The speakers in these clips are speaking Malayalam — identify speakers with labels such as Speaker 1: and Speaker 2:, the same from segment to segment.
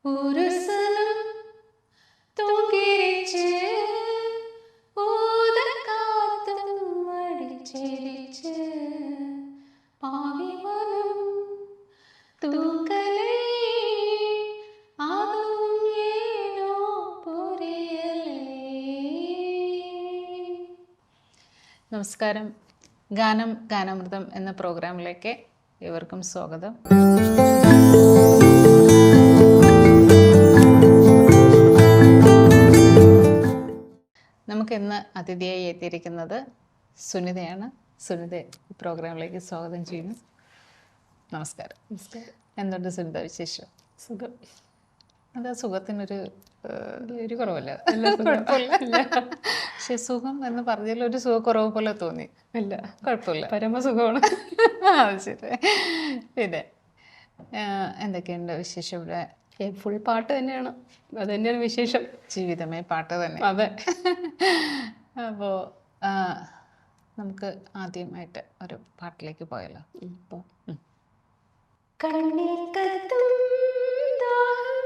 Speaker 1: ഒരു സനം തൂക്കിരിച്ച് ഊതക്കാത്തും അടിച്ചിരിച്ച് പാവിമനം തൂക്കലേ അതും ഏനോ പുരിയലേ. നമസ്കാരം. ഗാനം ഗാനാമൃതം എന്ന പ്രോഗ്രാമിലേക്ക് ഏവർക്കും സ്വാഗതം. നമുക്കിന്ന് അതിഥിയായി എത്തിയിരിക്കുന്നത് സുനിതയാണ്. സുനിത ഈ പ്രോഗ്രാമിലേക്ക് സ്വാഗതം ചെയ്യുന്നു. നമസ്കാരം. എന്തുണ്ട് സുനിത വിശേഷം?
Speaker 2: സുഖം.
Speaker 1: എന്താ സുഖത്തിനൊരു
Speaker 2: ഒരു കുറവല്ല,
Speaker 1: കുഴപ്പമില്ല. പക്ഷെ സുഖം എന്ന് പറഞ്ഞാൽ ഒരു സുഖക്കുറവ് പോലെ തോന്നി.
Speaker 2: ഇല്ല,
Speaker 1: കുഴപ്പമില്ല,
Speaker 2: പരമസുഖമാണ്.
Speaker 1: അത് ശരി. പിന്നെ എന്തൊക്കെയുണ്ട് വിശേഷം? ഇവിടെ
Speaker 2: ഫുൾ പാട്ട് തന്നെയാണ്, അത് തന്നെയാണ് വിശേഷം.
Speaker 1: ജീവിതമേ പാട്ട് തന്നെ.
Speaker 2: അതെ.
Speaker 1: അപ്പോൾ നമുക്ക് ആദ്യമായിട്ട് ഒരു പാട്ടിലേക്ക് പോയല്ലോ.
Speaker 2: ഇപ്പോൾ
Speaker 1: കണ്ണിൽ കത്തും ദാഹം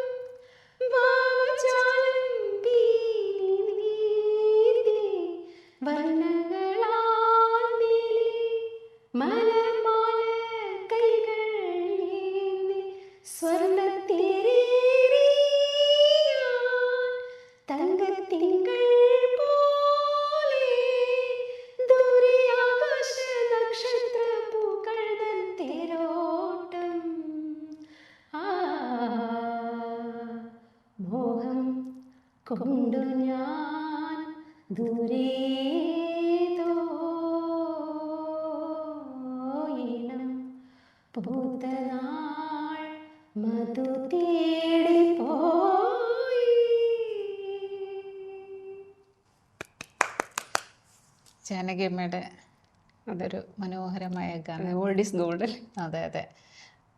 Speaker 1: വാചാലം പീലി വർണ്ണങ്ങളാൽ നീലി മലർമാല കൈകൾ നീന്തി സ്വർണ്ണത്തേരിയാൻ തങ്കത്തിങ്കൾ പോലെ ദൂരെ ആകാശ നക്ഷത്ര പൂക്കൾ തൻ തേരോട്ടം. മോഹം കൊണ്ടു ഞാൻ ദൂരേതോയിണം പൂത്ത നാൾ മധു തേടി പോയി. ജാനകിയമ്മയുടെ അതൊരു മനോഹരമായ ഗാനം.
Speaker 2: Old is gold.
Speaker 1: അതെ അതെ.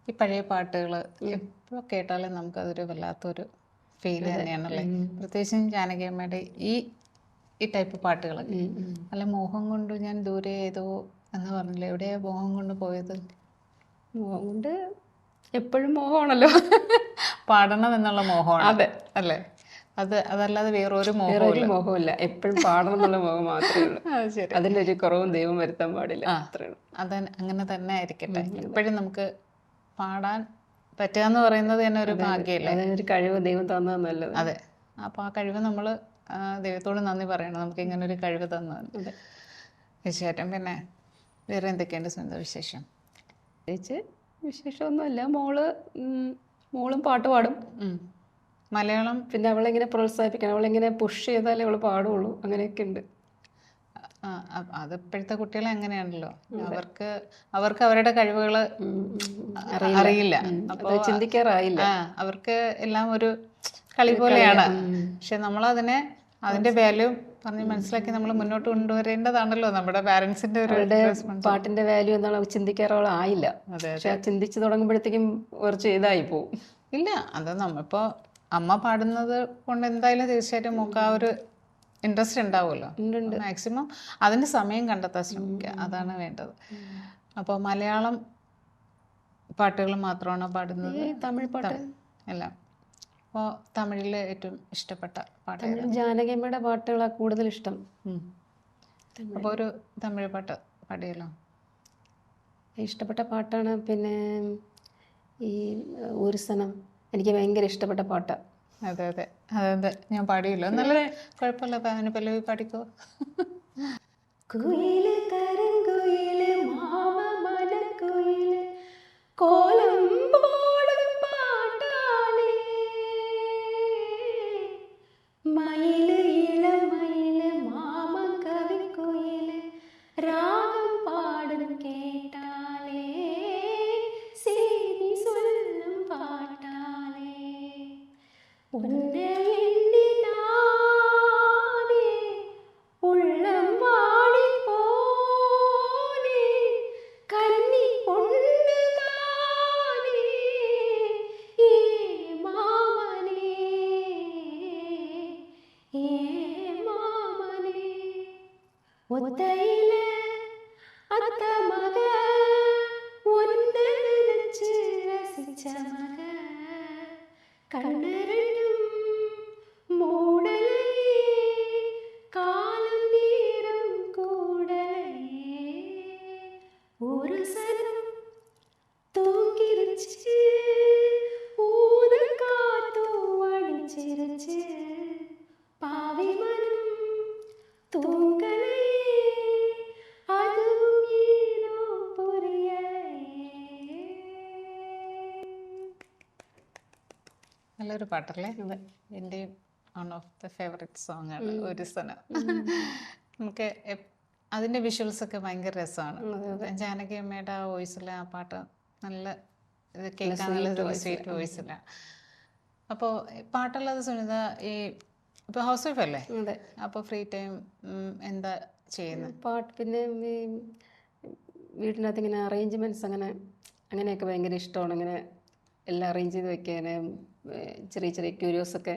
Speaker 1: ഈ പഴയ പാട്ടുകൾ എപ്പോൾ കേട്ടാലും നമുക്കതൊരു വല്ലാത്തൊരു ഫീൽ തന്നെയാണല്ലേ. പ്രത്യേകിച്ചും ജാനകിയമ്മയുടെ ഈ ടൈപ്പ് പാട്ടുകൾ. അല്ല, മോഹം കൊണ്ട് ഞാൻ ദൂരെ ഏതോ എന്ന് പറഞ്ഞില്ലേ, എവിടെയാ മോഹം കൊണ്ട് പോയത്?
Speaker 2: മോഹം കൊണ്ട് എപ്പോഴും മോഹമാണല്ലോ,
Speaker 1: പാടണം എന്നുള്ള മോഹമാണ്.
Speaker 2: അതെ
Speaker 1: അല്ലേ? അതല്ലാതെ വേറൊരു
Speaker 2: മോഹമില്ല, എപ്പോഴും പാടണം എന്നുള്ള മോഹം മാത്രമേ ഉള്ളൂ.
Speaker 1: ശരി.
Speaker 2: അതിലൊരു കുറവും ദൈവം വരുത്താൻ പാടില്ല, അത്രേ ഉള്ളൂ.
Speaker 1: അങ്ങനെ തന്നെ ആയിരിക്കട്ടെ. എപ്പോഴും നമുക്ക് പാടാൻ പറ്റുക എന്ന് പറയുന്നത് തന്നെ ഒരു ഭാഗ്യമല്ലേ,
Speaker 2: അതിനൊരു കഴിവ് ദൈവം തന്നത് നല്ലത്.
Speaker 1: അതെ. അപ്പോൾ ആ കഴിവ് നമ്മൾ ദൈവത്തോട് നന്ദി പറയണം, നമുക്ക് ഇങ്ങനെ ഒരു കഴിവ് തന്നത്. തീർച്ചയായിട്ടും. പിന്നെ വേറെ എന്തൊക്കെയുണ്ട് സ്വന്തം വിശേഷം?
Speaker 2: പ്രത്യേകിച്ച് വിശേഷമൊന്നുമില്ല. മോളും പാട്ട് പാടും.
Speaker 1: മലയാളം
Speaker 2: പിന്നെ അവളെങ്ങനെ പ്രോത്സാഹിപ്പിക്കണം, അവളെങ്ങനെ പുഷ് ചെയ്താലേ അവൾ പാടുള്ളൂ, അങ്ങനെയൊക്കെ ഉണ്ട്.
Speaker 1: അത് ഇപ്പോഴത്തെ കുട്ടികളെ അങ്ങനെയാണല്ലോ, അവർക്ക് അവരുടെ കഴിവുകൾ അറിയില്ല, അപ്പോൾ
Speaker 2: ചിന്തിക്കാറായില്ല.
Speaker 1: അവർക്ക് എല്ലാം ഒരു കളി പോലെയാണ്. പക്ഷെ നമ്മളതിനെ അതിന്റെ വാല്യൂ പറഞ്ഞ് മനസ്സിലാക്കി നമ്മൾ മുന്നോട്ട് കൊണ്ടുവരേണ്ടതാണല്ലോ നമ്മുടെ പാരന്റ്സിന്റെ ഒരു
Speaker 2: പാട്ടിന്റെ വാല്യൂ എന്താണ് ചിന്തിക്കാറായില്ല. പക്ഷെ ചിന്തിച്ചു തുടങ്ങുമ്പോഴത്തേക്കും കുറച്ച് ഇതായി പോവും.
Speaker 1: ഇല്ല, അത് നമ്മളിപ്പോ അമ്മ പാടുന്നത് കൊണ്ട് എന്തായാലും തീർച്ചയായിട്ടും നമുക്ക് ആ ഒരു ഇൻട്രസ്റ്റ് ഉണ്ടാവുമല്ലോ. മാക്സിമം അതിന് സമയം കണ്ടെത്താൻ ശ്രമിക്കുക, അതാണ് വേണ്ടത്. അപ്പോൾ മലയാളം പാട്ടുകൾ മാത്രമാണോ പാടുന്നത്?
Speaker 2: തമിഴ് പാട്ട്
Speaker 1: എല്ലാം. അപ്പോൾ തമിഴിൽ ഏറ്റവും ഇഷ്ടപ്പെട്ട പാട്ട്?
Speaker 2: ജാനകിയമ്മയുടെ പാട്ടുകളാണ് കൂടുതൽ ഇഷ്ടം.
Speaker 1: അപ്പോൾ ഒരു തമിഴ് പാട്ട് പാടിയല്ലോ.
Speaker 2: ഇഷ്ടപ്പെട്ട പാട്ടാണ്. പിന്നെ ഈ ഒരു സനം എനിക്ക് ഭയങ്കര ഇഷ്ടപ്പെട്ട പാട്ടാണ്.
Speaker 1: അതെ അതെ അതെ, ഞാൻ പാടിയല്ലോ. നല്ല കുഴപ്പമില്ല, പല്ലവി പാടിക്കോ. കുയില് കരങ്കുയില് മാമ മലക്കുയില് കോലം പോടും പാട്ടാലേ മയില് ഇളമയില് മാമ കവിക്കുയില് രാഗം പാടും കേട്ടാലേ സേരി சொல்லும் പാട്ടാലേ ഉന്നെ എണ്ണിനാനേ ഉള്ളം വാടി പോനേ കന്നി പൊണ്ണ് താനേ ഏ മാമനേ ഒത്തയില അത്ത മക ഒന്ന നിനച്ച് രസിച്ച മക
Speaker 2: കണ്ണരണ്ടും മൂടലേ കാലം നേരം കൂടലേ ഒരു സരം തൂക്കിരച്ച് ഊതൽ കാത്തു വടിച്ചിരച്ച് പാവിമനം തൂങ്കലേ അതും ഏതോ പൊറിയലേ.
Speaker 1: നല്ലൊരു പാട്ടല്ലേ? എൻ്റെ one of the favourite song ആണ് ഒരു സനം. നമുക്ക് അതിൻ്റെ വിഷ്വൽസ് ഒക്കെ ഭയങ്കര രസമാണ്. ജാനകി അമ്മയുടെ ആ വോയിസിലെ ആ പാട്ട് നല്ല ഇത് കേൾക്കാൻ നല്ല സ്വീറ്റ് വോയിസിലാണ്. അപ്പോൾ പാട്ടല്ലാതെ സുനിത ഈ ഇപ്പോൾ ഹൗസ് വൈഫ് അല്ലേ? അപ്പോൾ ഫ്രീ ടൈം എന്താ ചെയ്യുന്നത്?
Speaker 2: പാട്ട് പിന്നെ ഈ വീട്ടിനകത്ത് ഇങ്ങനെ അറേഞ്ച്മെൻറ്റ്സ് അങ്ങനെയൊക്കെ ഭയങ്കര ഇഷ്ടമാണ്. ഇങ്ങനെ എല്ലാം അറേഞ്ച് ചെയ്ത് വെക്കാൻ ചെറിയ ചെറിയ ക്യൂരിയോസൊക്കെ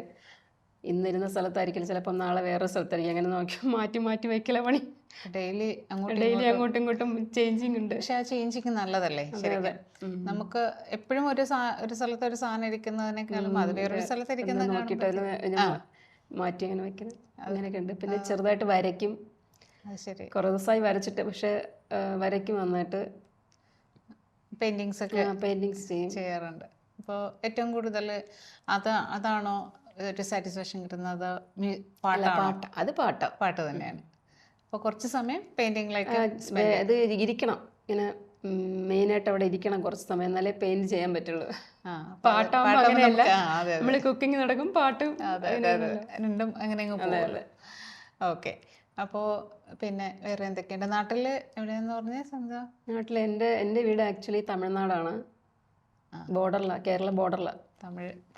Speaker 2: ഇന്നിരുന്ന സ്ഥലത്തായിരിക്കും ചിലപ്പോൾ നാളെ വേറെ സ്ഥലത്തായിരിക്കും. അങ്ങനെ നോക്കി മാറ്റി മാറ്റി വയ്ക്കല പണി.
Speaker 1: ഡെയിലി
Speaker 2: അങ്ങോട്ടും ഇങ്ങോട്ടും ചേഞ്ചിങ് ഉണ്ട്.
Speaker 1: പക്ഷെ ആ ചേഞ്ചിങ് നല്ലതല്ലേ? നമുക്ക് എപ്പോഴും ഒരു സ്ഥലത്ത് ഒരു സാധനം ഇരിക്കുന്നതിനേക്കാളും അത് വേറൊരു സ്ഥലത്ത് ഇരിക്കുന്നത്
Speaker 2: നോക്കിയിട്ട് മാറ്റി അങ്ങനെ വയ്ക്കണം. അങ്ങനെയൊക്കെ ഉണ്ട്. പിന്നെ ചെറുതായിട്ട് വരയ്ക്കും.
Speaker 1: ശരി.
Speaker 2: കുറേ ദിവസമായി വരച്ചിട്ട്, പക്ഷെ വരയ്ക്കും നന്നായിട്ട്.
Speaker 1: പെയിന്റിങ്സ് ഒക്കെ ചെയ്യാറുണ്ട്. അപ്പോൾ ഏറ്റവും കൂടുതൽ അതാണോ ഒരു സാറ്റിസ്ഫാക്ഷൻ കിട്ടുന്നത്?
Speaker 2: അത്
Speaker 1: പാട്ട് തന്നെയാണ്. അപ്പോൾ കുറച്ച് സമയം പെയിന്റിങ്ങിലേക്ക്
Speaker 2: അത് ഇരിക്കണം, ഇങ്ങനെ മെയിനായിട്ട് അവിടെ ഇരിക്കണം കുറച്ച് സമയം, എന്നാലേ പെയിന്റ് ചെയ്യാൻ പറ്റുള്ളൂ. പാട്ടാകുമ്പോൾ അങ്ങനെയല്ല, നമ്മൾ കുക്കിംഗ് നടക്കും, പാട്ടും
Speaker 1: രണ്ടും അങ്ങനെ പോകും. ഓക്കെ. അപ്പോൾ പിന്നെ വേറെ എന്തൊക്കെയുണ്ട് നാട്ടിൽ? എവിടെയെന്ന് പറഞ്ഞാൽ സ്വന്തം
Speaker 2: നാട്ടിൽ എൻ്റെ വീട് ആക്ച്വലി തമിഴ്നാടാണ്. ബോർഡറിലാണ്, കേരള ബോർഡറിലാണ്.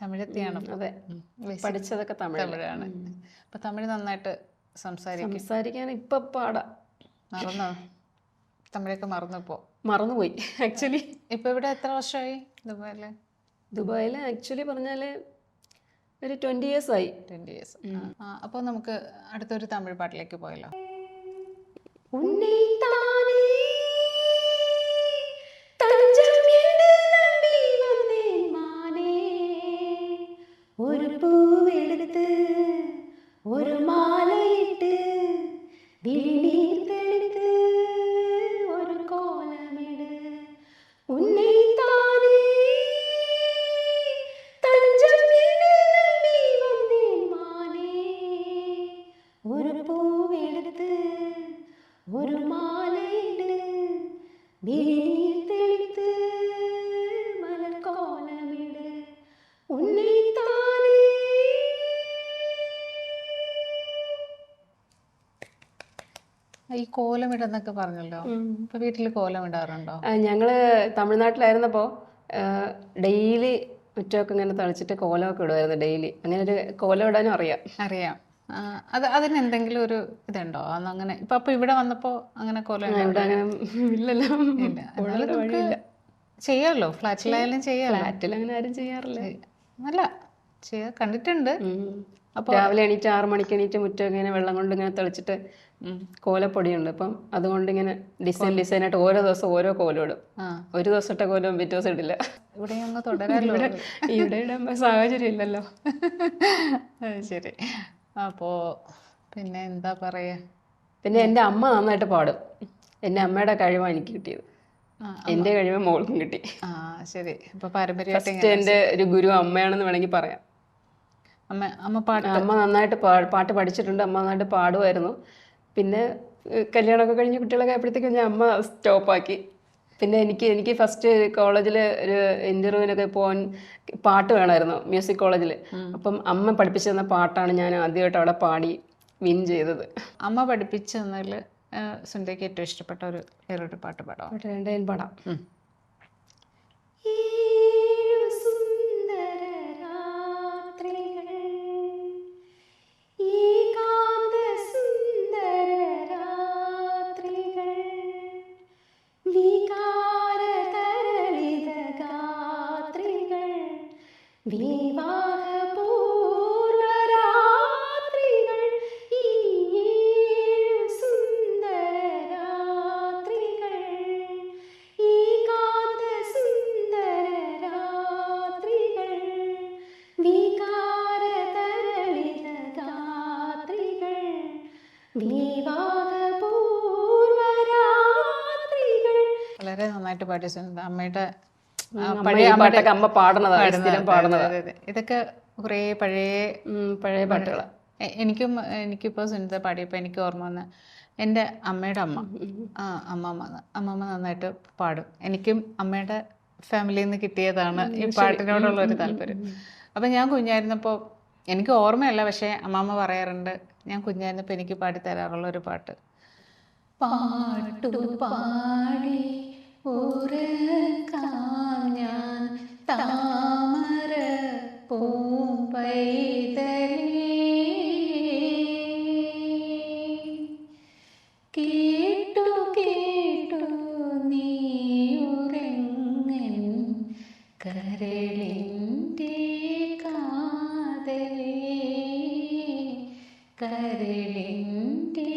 Speaker 1: തമിഴെത്തിയാണ്.
Speaker 2: അതെ, പഠിച്ചതൊക്കെ
Speaker 1: തമിഴാണ്. അപ്പം തമിഴ് നന്നായിട്ട്
Speaker 2: സംസാരിക്കാൻ ഇപ്പം പാടാ.
Speaker 1: മറന്നോ? തമിഴൊക്കെ
Speaker 2: മറന്നുപോയി ആക്ച്വലി.
Speaker 1: ഇപ്പം ഇവിടെ എത്ര വർഷമായി
Speaker 2: ദുബായിൽ? ആക്ച്വലി പറഞ്ഞാൽ ഒരു 20 years ആയി.
Speaker 1: 20 years. അപ്പോൾ നമുക്ക് അടുത്തൊരു തമിഴ് പാട്ടിലേക്ക് പോയല്ലോ.
Speaker 2: ഒരു പൂവെടുത്ത് ഒരു മാലയിട്ട് വിഴിനീർ തെളിത്ത് ഒരു കോലമിട് ഉന്നെ താനേ തഞ്ചം നമ്പി വന്നേൻ മാനേ. ഒരു പൂവെടുത്ത് ഒരു മാലയിട്ട് വിഴിനീർ തെളിത്ത് മലർക്കോലമിട് ഉന്നെ താനേ.
Speaker 1: ഈ കോലമിടെന്നൊക്കെ പറഞ്ഞല്ലോ. ഇപ്പൊ വീട്ടിൽ കോലമിടാറുണ്ടോ?
Speaker 2: ഞങ്ങള് തമിഴ്നാട്ടിലായിരുന്നപ്പോൾ ഡെയിലി മുറ്റമൊക്കെ ഇങ്ങനെ തളിച്ചിട്ട് കോലമൊക്കെ ഇടുമായിരുന്നു ഡെയിലി. അങ്ങനെ ഒരു കോലം ഇടാനും അറിയാം.
Speaker 1: അതിന് എന്തെങ്കിലും ഒരു ഇതുണ്ടോ? അങ്ങനെ ഇപ്പൊ ഇവിടെ വന്നപ്പോ അങ്ങനെ കോലം
Speaker 2: ഇവിടെ അങ്ങനെ ഇല്ലല്ലോ.
Speaker 1: ചെയ്യാമല്ലോ, ഫ്ലാറ്റിലായാലും ചെയ്യാം.
Speaker 2: ഫ്ലാറ്റിൽ അങ്ങനെ ആരും ചെയ്യാറില്ല.
Speaker 1: അല്ല, കണ്ടിട്ടുണ്ട്.
Speaker 2: അപ്പോൾ രാവിലെ എണീറ്റ് 6 മണിക്ക് എണീറ്റ് മുറ്റം ഇങ്ങനെ വെള്ളം കൊണ്ട് ഇങ്ങനെ തെളിച്ചിട്ട് കോലപ്പൊടിയുണ്ട്. അപ്പം അതുകൊണ്ട് ഇങ്ങനെ ഡിസൈനായിട്ട് ഓരോ ദിവസം ഓരോ കോലം ഇടും. ഒരു ദിവസം ഇട്ട കോലം പിറ്റേ ദിവസം ഇടില്ല.
Speaker 1: ഇവിടെ ഒന്ന് തുടരാല്ലോ.
Speaker 2: ഇവിടെ ഇടാൻ സാഹചര്യം ഇല്ലല്ലോ.
Speaker 1: ശരി. അപ്പോൾ പിന്നെ എന്താ പറയാ,
Speaker 2: പിന്നെ എൻ്റെ അമ്മ നന്നായിട്ട് പാടും. എൻ്റെ അമ്മയുടെ കഴിവാണ് എനിക്ക് കിട്ടിയത്. എൻ്റെ കഴിവ് മോൾക്കും കിട്ടി.
Speaker 1: ശരി. അപ്പോൾ പാരമ്പര്യമായിട്ട്
Speaker 2: എൻ്റെ ഒരു ഗുരു അമ്മയാണെന്ന് വേണമെങ്കിൽ പറയാം. അമ്മ നന്നായിട്ട് പാട്ട് പഠിച്ചിട്ടുണ്ട്. അമ്മ നന്നായിട്ട് പാടുമായിരുന്നു. പിന്നെ കല്യാണമൊക്കെ കഴിഞ്ഞ് കുട്ടികളൊക്കെ ആയപ്പോഴത്തേക്കും ഞാൻ അമ്മ സ്റ്റോപ്പാക്കി. പിന്നെ എനിക്ക് ഫസ്റ്റ് കോളേജിൽ ഒരു ഇൻ്റർവ്യൂവിനൊക്കെ പോകാൻ പാട്ട് വേണമായിരുന്നു, മ്യൂസിക് കോളേജിൽ. അപ്പം അമ്മ പഠിപ്പിച്ചു തന്ന പാട്ടാണ് ഞാൻ ആദ്യമായിട്ട് അവിടെ പാടി വിൻ ചെയ്തത്.
Speaker 1: അമ്മ പഠിപ്പിച്ചു തന്നതിൽ സുന്ദരിക്ക് ഏറ്റവും ഇഷ്ടപ്പെട്ട വേറൊരു പാട്ട് പാടാം?
Speaker 2: പാടാം. വികാരതരളിത ഗാത്രികൾ, വിവാഹപൂർവരാത്രികൾ.
Speaker 1: വളരെ നന്നായിട്ട് പാടി സുനിത. അമ്മയുടെ
Speaker 2: പഴയ പാട്ടൊക്കെ അമ്മ പാടുന്നതാണ്, സ്ഥിരം പാടുന്നത്.
Speaker 1: അതെ, അതെ. ഇതൊക്കെ കുറേ പഴയ
Speaker 2: പഴയ പാട്ടുകളാണ്.
Speaker 1: എനിക്കിപ്പോൾ സുനിത പാടിയപ്പോൾ എനിക്ക് ഓർമ്മ വന്ന എൻ്റെ അമ്മയുടെ അമ്മ, അമ്മമ്മ നന്നായിട്ട് പാടും. എനിക്കും അമ്മയുടെ ഫാമിലിയിൽ നിന്ന് കിട്ടിയതാണ് ഈ പാട്ടിനോടുള്ളൊരു താല്പര്യം. അപ്പം ഞാൻ കുഞ്ഞായിരുന്നപ്പോൾ, എനിക്ക് ഓർമ്മയല്ല, പക്ഷേ അമ്മമ്മ പറയാറുണ്ട്, ഞാൻ കുഞ്ഞായിരുന്നപ്പോൾ എനിക്ക് പാടിത്തരാറുള്ള ഒരു പാട്ട്. പാട്ടുപാടി ഉറക്കാം ഞാൻ താമര പൂമ്പൈതലേ, കേട്ടു കേട്ടു നീ ഉറങ്ങൻ കരളിൻ്റെ കാതലേ, കരളിൻ്റെ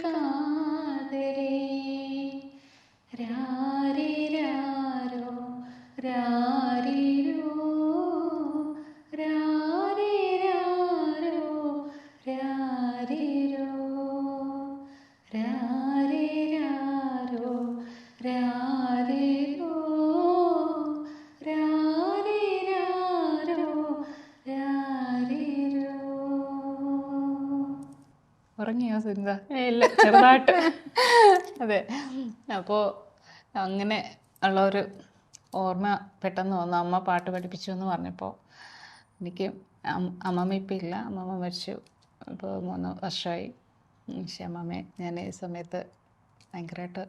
Speaker 1: കാതലേ. രാരിരാരോ രാരിരോ രാരിരാരോ രാരിരോ രാരിരാരോ രാരിരോ രാരിരാരോ രാരിരോ. ഉറങ്ങിയോ സുനിത?
Speaker 2: ഇല്ല, ചെറുതായിട്ട്.
Speaker 1: അതെ. അപ്പോൾ അങ്ങനെ ഉള്ളൊരു ഓർമ്മ പെട്ടെന്ന് വന്നു. അമ്മ പാട്ട് പഠിപ്പിച്ചു എന്ന് പറഞ്ഞപ്പോൾ എനിക്ക് അമ്മമ്മ ഇപ്പം ഇല്ല, അമ്മമ്മ മരിച്ചു. ഇപ്പോൾ 3 വർഷമായി. പക്ഷേ അമ്മമ്മയെ ഞാൻ ഈ സമയത്ത് ഭയങ്കരമായിട്ട്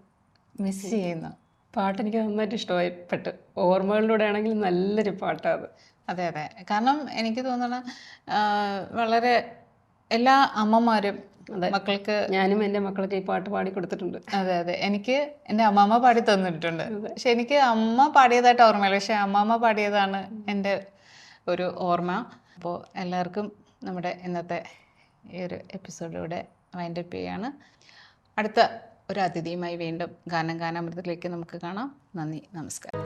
Speaker 1: മിസ് ചെയ്യുന്നു.
Speaker 2: പാട്ട് എനിക്ക് നന്നായിട്ട് ഇഷ്ടമായിപ്പെട്ടു. ഓർമ്മകളിലൂടെ ആണെങ്കിൽ നല്ലൊരു പാട്ടാണ്.
Speaker 1: അതെ, അതെ. കാരണം എനിക്ക് തോന്നണ വളരെ എല്ലാ അമ്മമാരും മക്കൾക്ക്,
Speaker 2: ഞാനും എൻ്റെ മക്കൾക്ക് ഈ പാട്ട് പാടി കൊടുത്തിട്ടുണ്ട്.
Speaker 1: അതെ, അതെ. എനിക്ക് എൻ്റെ അമ്മമ്മ പാടി തന്നിട്ടുണ്ട്. പക്ഷെ എനിക്ക് അമ്മ പാടിയതായിട്ട് ഓർമ്മയില്ല, പക്ഷെ അമ്മമ്മ പാടിയതാണ് എൻ്റെ ഒരു ഓർമ്മ. അപ്പോൾ എല്ലാവർക്കും നമ്മുടെ ഇന്നത്തെ ഈ ഒരു എപ്പിസോഡിലൂടെ വൈൻഡപ്പ് ചെയ്യാണ്. അടുത്ത ഒരു അതിഥിയുമായി വീണ്ടും ഗാനം ഗാനാമൃതത്തിലേക്ക് നമുക്ക് കാണാം. നന്ദി, നമസ്കാരം.